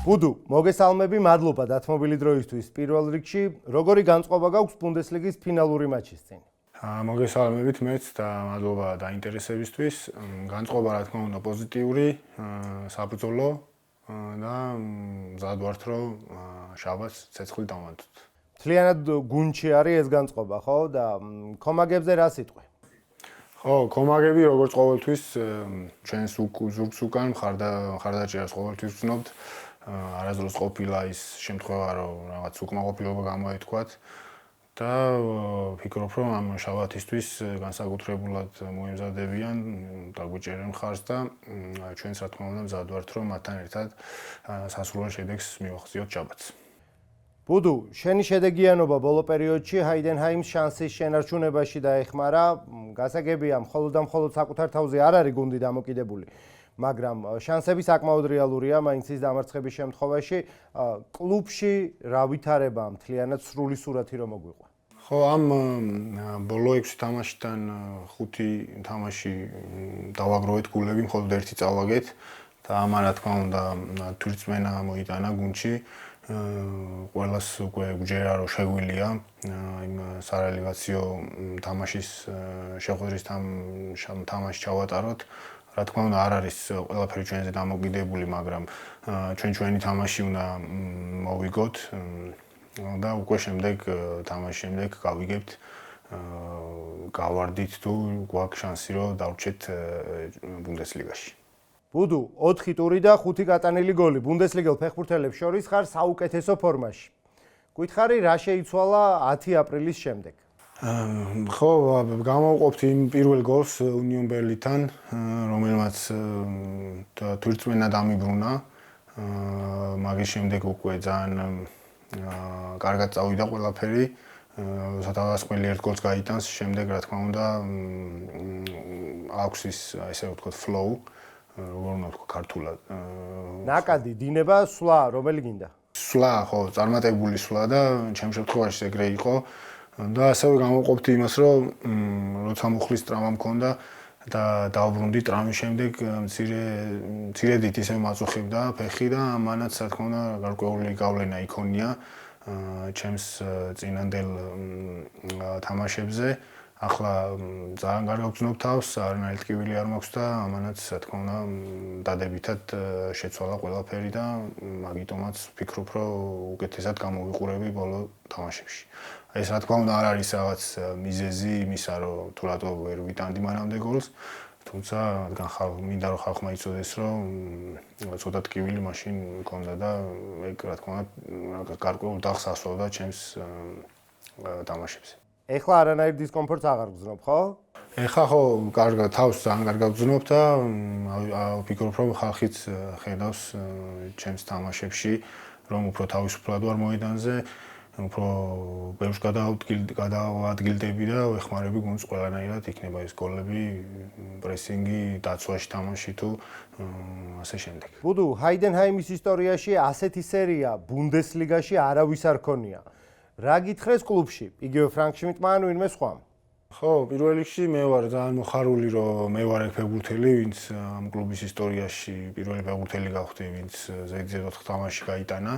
ბუდუ, მოგესალმები, მადლობა დათმობილი დროისთვის. Პირველ რიგში, როგორი განწყობა გაქვს ბუნდესლიგის ფინალური მაჩის წინ? მოგესალმებით მეც და მადლობა დაინტერესებისთვის. განწყობა რა თქმა უნდა პოზიტიური, საბრძოლო და მზად ვართ რომ შაბათს ცეცხლი დავმატოთ. მთლიანად გუნდში არის ეს განწყობა, ხო? და კომაგებზე რა სიტყვი? ხო, კომაგები როგორც ყოველთვის ჩვენს ზურგს უკან მხარდაჭერას ყოველთვის ვცნობთ. არასდროს ყოფილა ის შემთხვევა, რომ რაღაც უკმაყოფილება გამოეთქვათ და ვფიქრობ, რომ ამ შაბათისთვის განსაკუთრებულად მოემზადებიან, დაგვიჭერენ მხარს და ჩვენც რა თქმა უნდა მზად ვართ, რომ მათთან ერთად სასურველ შედეგს მივახციოთ შაბათს. ბუდუ, შენი შედეგიანობა ბოლო პერიოდში ჰაიდენჰაიმს შანსის შენარჩუნებაში დაეხმარა. გასაგებია, მხოლოდ და მხოლოდ საკუთარ თავზე არ არის გუნდი დამოკიდებული. მაგრამ შანსები საკმაოდ რეალურია მაინც ის დამარცხების შემთხვევაში. კლუბში რა ვითარება მთლიანად სრული სურათი რომ მოგვიყვა? ხო, ამ ბოლო 6 თამაშიდან 5 თამაში დავაგროვეთ გულები, მხოლოდ ერთი წავაგეთ და ამან რა თქმა უნდა თვირთმენა მოიტანა გუნდში. ყველას უკვე გვჯერა რომ შეგვიძლია იმ სარელეგაციო თამაშის შეხვედრის თამაში ჩავატაროთ. რა თქმა უნდა არ არის ყველაფერი ჩვენზე დამოკიდებული, მაგრამ ჩვენი თამაში უნდა მოვიგოთ და უკვე შემდეგ თამაშის შემდეგ გავიგებთ გავარდით თუ გვაქვს შანსი რომ დავრჩეთ ბუნდესლიგაში. ბუდუ, 4 ტური და 5 გატანილი გოლი. ბუნდესლიგელ ფეხბურთელებს შორის ხარ საუკეთესო ფორმაში. გითხარი რა შეიცვალა 10 აპრილის შემდეგ? ხო, გამოვყოფთ იმ პირველ გოლს უნიონ ბერლინთან, რომელმაც თვირთმენა დამიბრუნა. მაგის შემდეგ უკვე ძალიან კარგად წავიდა ყველაფერი. სადავასყველი ერთ გოლს გაიტანს, შემდეგ რა თქმა უნდა აქვს ის ესე ვთქვათ flow, როგორ უნდა ვთქვა ქართულად. ნაკადი, დინება, სვლა, რომელი გინდა? სვლა, ხო, წარმატებული სვლა და ჩემ შემთხვევაში ეგრე იყო. და ასევე გამოვყოფთ იმას, რომ როცა მუხლის ტრავმა მქონდა და დავბრუნდი ტრამვის შემდეგ მცირედით ისე მაწუხებდა ფეხი და ამანაც რა თქმა უნდა გარკვეული გავლენა იქონია ჩემს წინანდელ თამაშებზე. ახლა ძალიან კარგად ვგზნობ თავს, არანაირი ტკივილი არ მაქვს და ამანაც რა თქმა უნდა დადებითად შეცვალა ყველაფერი და მაგიტომაც ვფიქრობ, რომ უკეთესად გამოვიყურები ბოლო თამაშებში. ეს რა თქმა უნდა არ არის რაღაც მიზეზი იმისა, რომ თუ რატო ვერ ვიტანდი მანამდე გოლს, თუმცა მინდა რომ ხალხმა იცოდეს, რომ ცოტა ტკივილი მაშინ მქონდა და ეგ რა თქმა უნდა გარკვეულ დახს ასვავდა ჩემს თამაშებზე. ეხლა არანაირ დისკომფორტს აღარ გრძნობ, ხო? ეხლა ხო, კარგად თავს ძალიან კარგად ვგრძნობ და ვფიქრობ, რომ ხალხიც ხედავს ჩემს თამაშებში, რომ უფრო თავისუფლად ვარ მოედანზე, უფრო ბევრს გადავადგილდები და ვეხმარები გუნდს ყველანაირად, იქნება ეს გოლები, პრესინგი, დაცვაში თამაში თუ ასე შემდეგ. ბუდუ, ჰაიდენჰაიმის ისტორიაში ასეთი სერია ბუნდესლიგაში არავის არ ქონია. რა გითხრეს კლუბში? იგივე ფრანკ შმიდტმა ან ვინმე სხვამ? ხო, პირველ რიგში მე ვარ ძალიან მოხარული, რომ მე ვარ ეგ ფეხბურთელი, ვინც ამ კლუბის ისტორიაში პირველი ფეხბურთელი გავხდი, ვინც ზედიზედ 4 თამაში გაიტანა.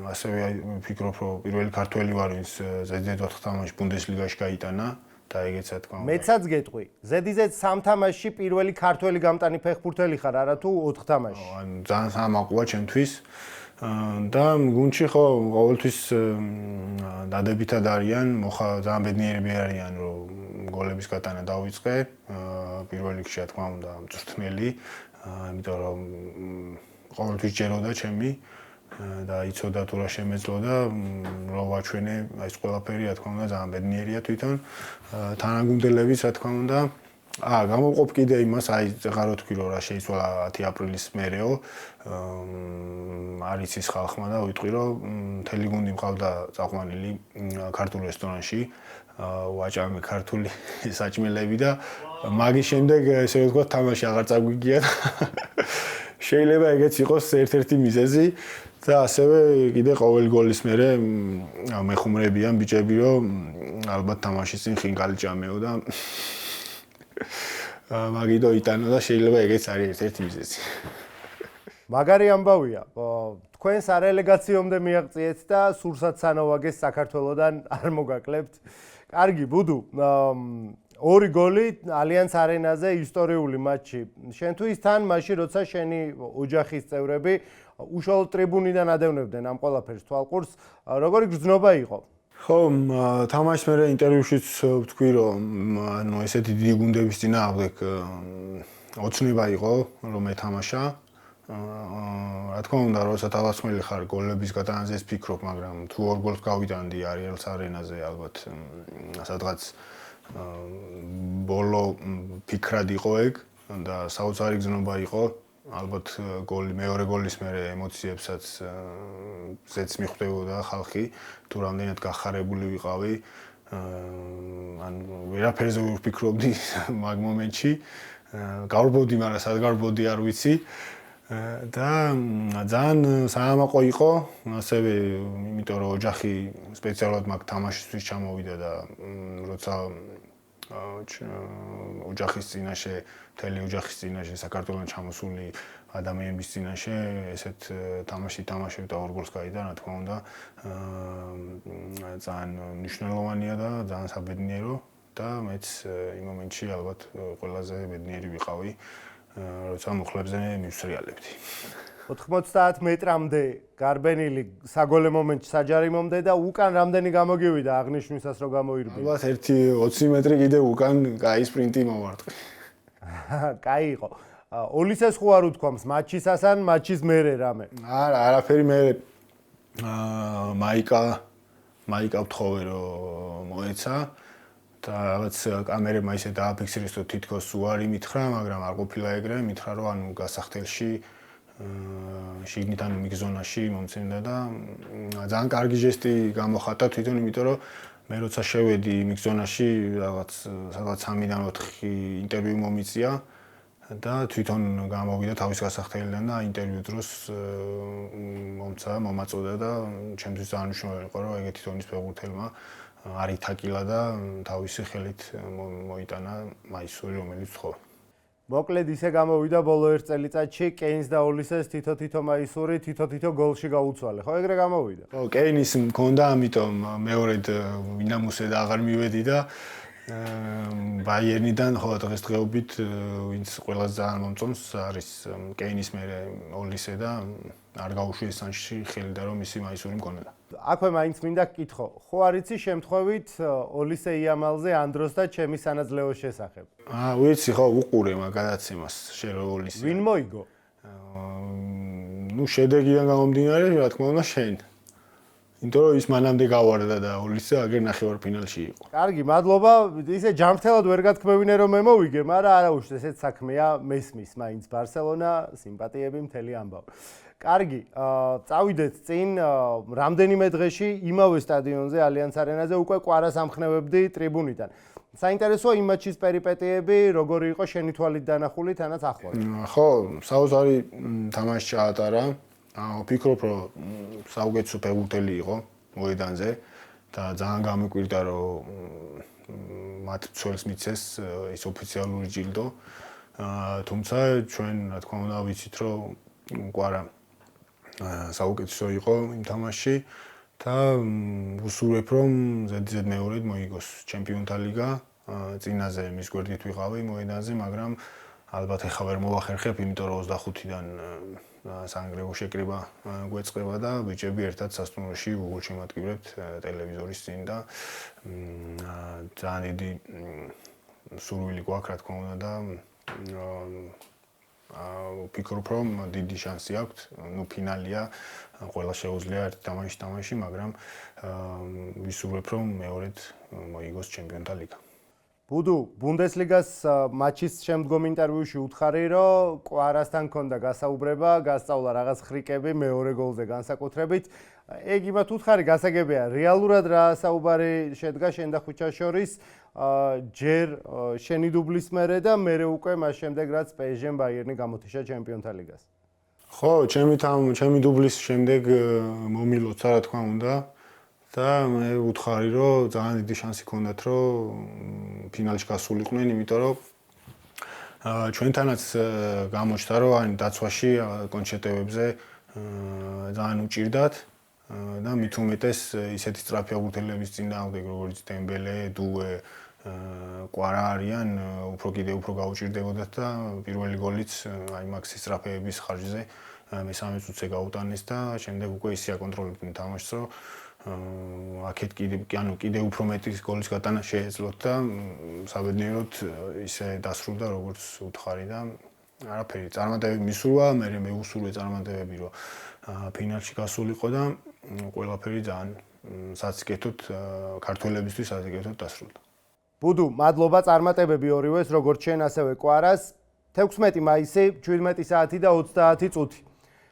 ასევე ვფიქრობ, რომ პირველი ქართველი ვარ, ვინც ზედიზედ 4 თამაში ბუნდესლიგაში გაიტანა და ეგეც რა თქმა უნდა. მეცაც გეტყვი, ზედიზედ 3 თამაშში პირველი ქართველი გამტანი ფეხბურთელი ხარ, არა თუ 4 თამაში? ძალიან სამაყურა ჩემთვის. და გუნდში ხო ყოველთვის დადებითად არიან, ძალიან ბედნიერები არიან, რომ გოლების გატანა დავიწყე. პირველ რიგში რა თქმა უნდა მწვრთნელი, იმიტომ რომ ყოველთვის ჯეროდა ჩემი და იცოდა თუ რა შემეძლო და რო ვაჩვენე ეს ყველაფერი რა თქმა უნდა ძალიან ბედნიერია თვითონ. თანაგუნდელებიც რა თქმა უნდა გამოვყოფ კიდე იმას, ეხლა რო თქვი რომ რა შეიცვალა 10 აპრილის მერეო, არის ის ხალხმა და ვიტყვი რომ მთელი გუნდი მყავდა წაყვანილი ქართულ რესტორანში, ვაჭამე ქართული საჭმელები და მაგის შემდეგ ესე ვთქვათ თამაში აღარ წაგვიგია. შეიძლება ეგეც იყოს ერთ-ერთი მიზეზი და ასევე კიდე ყოველი გოლის მერე მეხუმრებიან ბიჭები რომ ალბათ თამაშის წინ ხინკალი ჭამეო და მაგიტო იტანო და შეიძლება ეგეც არის ერთ-ერთი მიზეზი. მაგარი ამბავია. თქვენს არელეგაციომდე მიაღწიეთ და სურსათ სანოვაგეს საქართველოსდან არ მოგაკლებთ. კარგი, ბუდუ, 2 გოლი ალიანს არენაზე ისტორიული მატჩი. შენთვის თან მაშინ როცა შენი ოჯახის წევრები უშუალოდ ტრიბუნიდან ადევნებდნენ ამ ყველაფერს თვალყურს, როგორი გრძნობა იყო? ხო, თამაშს მე ინტერვიუშიც ვთქვი, რომ ანუ ესეთი დიდი გუნდების წინააღმდეგ ოცნება იყო, რომ ეთამაშა. რა თქმა უნდა, როცა თავდამსხმელი ხარ, გოლების გატანაზე ფიქრობ, მაგრამ თუ 2 გოლს გავიტანდი არიელს არენაზე, ალბათ სადღაც ბოლო ფიქრად იყო ეგ და საოცარი გზნობა იყო. ალბათ მეორე გოლის მერე ემოციებსაც ზეც მიხვდებოდა ხალხი, თუ რამდენად გახარებული ვიყავი. ანუ ვერაფერზე ვერ ვფიქრობდი მაგ მომენტში. გავრბოდი, მაგრამ სად გავრბოდი არ ვიცი. და ძალიან საამაყო იყო, ასევე იმიტომ რომ ოჯახი სპეციალურად მაგ თამაშისთვის ჩამოვიდა და როცა ოჯახის წინაშე, მთელი ოჯახის წინაშე, საქართველოს ჩამოსული ადამიანების წინაშე ესეთ თამაში თამაშებ და 2 გოლს გაიტანა, რა თქმა უნდა, ძალიან მნიშვნელოვანია და ძალიან საბედნიერო და მეც იმ მომენტში ალბათ ყველაზე ბედნიერი ვიყავი, როცა მუხლებზე მივსრიალებდი. 90 მეტრამდე გარბენილი საგოლე მომენტში საჯარიმომდე და უკან რამდენი გამოგივიდა აღნიშნვისას რომ გამოირბი? ალბათ 20 მეტრი კიდე უკან კაი სპრინტი მოვარტყი. კაი იყო. ოლისეს ხო არ უთქვამს მატჩისას ან მატჩის მერე რამე? არა, არაფერი მე მაიკა ვთხოვე რომ მოეცა და რაღაც კამერებმა ისე დააფიქსირეს რომ თითქოს უარი მითხრა, მაგრამ არ ყოფილა ეგრე, მითხრა რომ ანუ გასახდელში შიგნით ანუ მიგზონაში მომცემდა და ძალიან კარგი ჟესტი გამოხატა თვითონ, იმიტომ რომ მე როცა შევედი მიგზონაში რაღაც სადღაც 3-დან 4 ინტერვიუ მომიწია და თვითონ გამოვიდა თავის გასახდელიდან და ინტერვიუ დროს მომაწოდა და ჩემთვის ძალიან მნიშვნელოვანი იყო რომ ეგეთი თონის ფეხბურთელმა არ ითაკილა და თავისი ხელით მოიტანა მაისური, რომელიც ხო. მოკლედ ისე გამოვიდა ბოლო 1 წელიწადში კეინს და ოლისეს თითო მაისური, თითო გოლში გაუცვალე. ხო, ეგრე გამოვიდა. ხო, კეინის მქონდა, ამიტომ მეორედ მინამუსე და აღარ მივედი და ბაიერნიდან ხო დღესდღეობით ვინც ყველაზე ძალიან მომწონს არის კეინის მერე ოლისე და არ გაუშვი ესანში ხელი და რომ მისი მაისური მქონდა. აქვე მაინც მინდა გკითხო, ხო არ იცი შემთხვევით ოლისე იამალზე ანდროს და ჩემი სანაძლეოს შესახებ? ვიცი ხო, უყურე მაგ გადაცემას შენ რო ოლისე. ვინ მოიგო? ნუ შედეგიდან გამომდინარე, რა თქმა უნდა შენ. იმიტომ რომ ის მანამდე გავარდა და ოლისე აგერ ნახევარფინალში იყო. კარგი, მადლობა. ისე ჯანმრთელად ვერ გათქმევინე რომ მე მოვიგე, მაგრამ არა უშ ესეც საქმეა, მესმის მაინც ბარსელონა, სიმპათიები მთელი ამბავ. კარგი, წავიდეთ წინ რამდენიმე დღეში იმავე სტადიონზე ალიანს არენაზე უკვე კვარას ამხნევებდი ტრიბუნიდან. საინტერესოა იმ მატჩის პერიპეტიები, როგორი იყო შენი თვალით დანახული, თანაც ახლავე. ხო, საოცარი თამაში ჩაატარა. ვფიქრობ, რომ საუკეთესო ფეხბურთელი იყო მოედანზე და ძალიან გამიკვირდა, რომ მათ მცველს მიცეს ის ოფიციალური ჯილდო. თუმცა ჩვენ, რა თქმა უნდა, ვიცით, რომ კვარა საუკეთესო იყო იმ თამაშში და ვუსურვებ, რომ ზედიზედ მეორედ მოიგოს ჩემპიონთა ლიგა. წინაზე მის გვერდით ვიყავი მოედანზე, მაგრამ ალბათ ეხლა ვერ მოვახერხებ, იმიტომ რომ 25-დან საანგრევო შეკრება გვეწყება და ბიჭები ერთად სასტუმროში გუგლში შემატკივრებთ ტელევიზორის წინ და ძალიან დიდი სურვილი გვაქვს, რა თქმა უნდა და ვფიქრობ, რომ დიდი შანსი აქვთ, ნუ ფინალია, ყველა შეუძლია ერთი თამაში, მაგრამ ვისურვებ, რომ მეორედ მოიგოს ჩემპიონთა ლიგა. ბუდუ, ბუნდესლიგას მატჩის შემდგომ ინტერვიუში უთხარი, რომ კვარასთან ქონდა გასაუბრება, გასწავლა რაღაც ხრიკები მეორე გოლზე განსაკუთრებით. ეგ იმათ უთხარი, გასაგებია, რეალურად რა საუბარი შედგა შენ და ხუჩას შორის, ჯერ შენი დუბლის მერე და მერე უკვე მას შემდეგ რაც PSG-მ ბაიერნი გამოთიშა ჩემპიონთა ლიგას. ხო, ჩემი დუბლის შემდეგ მომილოცა, რა თქმა უნდა. და მე ვუთხარი, რომ ძალიან დიდი შანსი ჰქონდათ, რომ ფინალში გასულიყვნენ, იმიტომ რომ ჩვენთანაც გამოჩნდა, რომ ან დაცვაში კონჩეტევებზე ძალიან უჭირდათ და მით უმეტეს ისეთი სწრაფი აღუთელების წინააღმდეგ როგორც დემბელე, დუე, კვარა არიან, უფრო გაუჭირდებოდათ და პირველი გოლიც აი მაქსის სწრაფეების ხარჯზე მესამე წუთზე გაუტანეს და შემდეგ უკვე ისე აკონტროლებდნენ თამაშს, რომ აქეთ კიდე უფრო მეტი გოლის გატანა შეეძლოთ და საბედნიეროდ ისე დასრულდა როგორც უთხარი და არაფერი წარმატებები მისურვა, მე მეუსურვე წარმატებები რომ ფინალში გასულიყო და ყველაფერი ძალიან საციკეთოდ ქართველებისთვის საციკეთოდ დასრულდა. ბუდუ, მადლობა წარმატებები ორივეს, როგორც შენ ასევე კვარას. 16 მაისი, 17 საათი და 30 წუთი.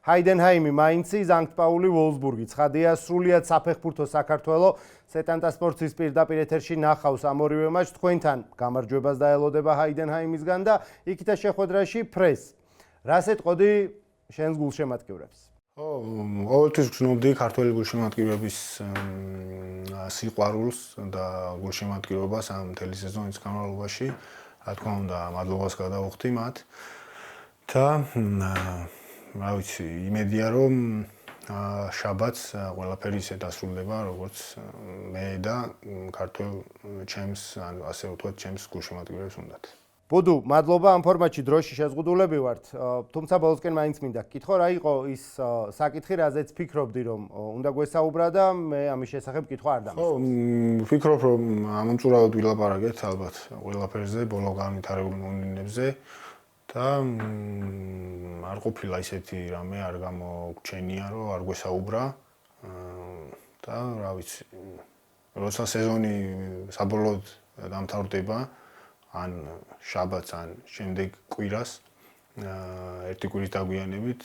ჰაიდენჰაიმი მაინცი, ზანქტ-პაული ვოლსბურგი. ცხადია, სრულიად საფეხბურთო საქართველო სეტანტა სპორტის პირდაპირ ეთერში ნახავს ამ ორივე მატჩს. თქვენთან გამარჯვებას დაელოდება ჰაიდენჰაიმისგან და იქითა შეხვედრაში ფრეს. რას ეტყოდი შენს გულშემატკივრებს? ყოველთვის გრძნობდი ქართველი გულშემატკივრების სიყვარულს და გულშემატკივრობას ამ მთელი სეზონის განმავლობაში. რა თქმა უნდა, მადლობას გადავუხდი მათ და რა ვიცი, იმედია რომ შაბათს ყველაფერი ისე დასრულდება, როგორც მე და ქართველ ჩემს, ანუ ასე ვთქვათ, ჩემს გულშემატკივრებს უნდათ. ბუდუ, მადლობა ამ ფორმატში დროში შეზღუდულები ვართ. თუმცა ბოლოსკენ მაინც მინდა გკითხო, რა იყო ის საკითხი, რაზეც ფიქრობდი, რომ უნდა გვესაუბრა და მე ამის შესახებ კითხვა არ დამისვა. ვფიქრობ, რომ ამომწურავად ვილაპარაკეთ ალბათ ყველაფერზე, ბოლო განვითარებულ მოვლენებზე და არ ყოფილა ისეთი რამე არ გამოგჩენია, რომ არ გვესაუბრა და რა ვიცი, როცა სეზონი საბოლოოდ დამთავრდება, ან შაბათს, ან შემდეგ კვირას, ერთი კვირის დაგვიანებით,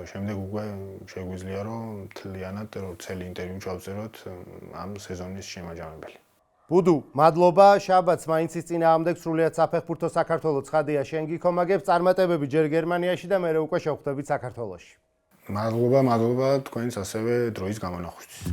შემდეგ უკვე შეგვიძლია, რომ მთლიანად ცელი ინტერვიუ ჩავწეროთ ამ სეზონის შემაჯამებელი. ბუდუ, მადლობა, შაბათს მაინცის წინააღმდეგ სრულიად საფეხბურთო საქართველო ცხადია შენ გიქომაგებს, წარმატებები ჯერ გერმანიაში და მერე უკვე შევხვდებით საქართველოში. მადლობა, თქვენს ასევე დროის გამონახვისთვის.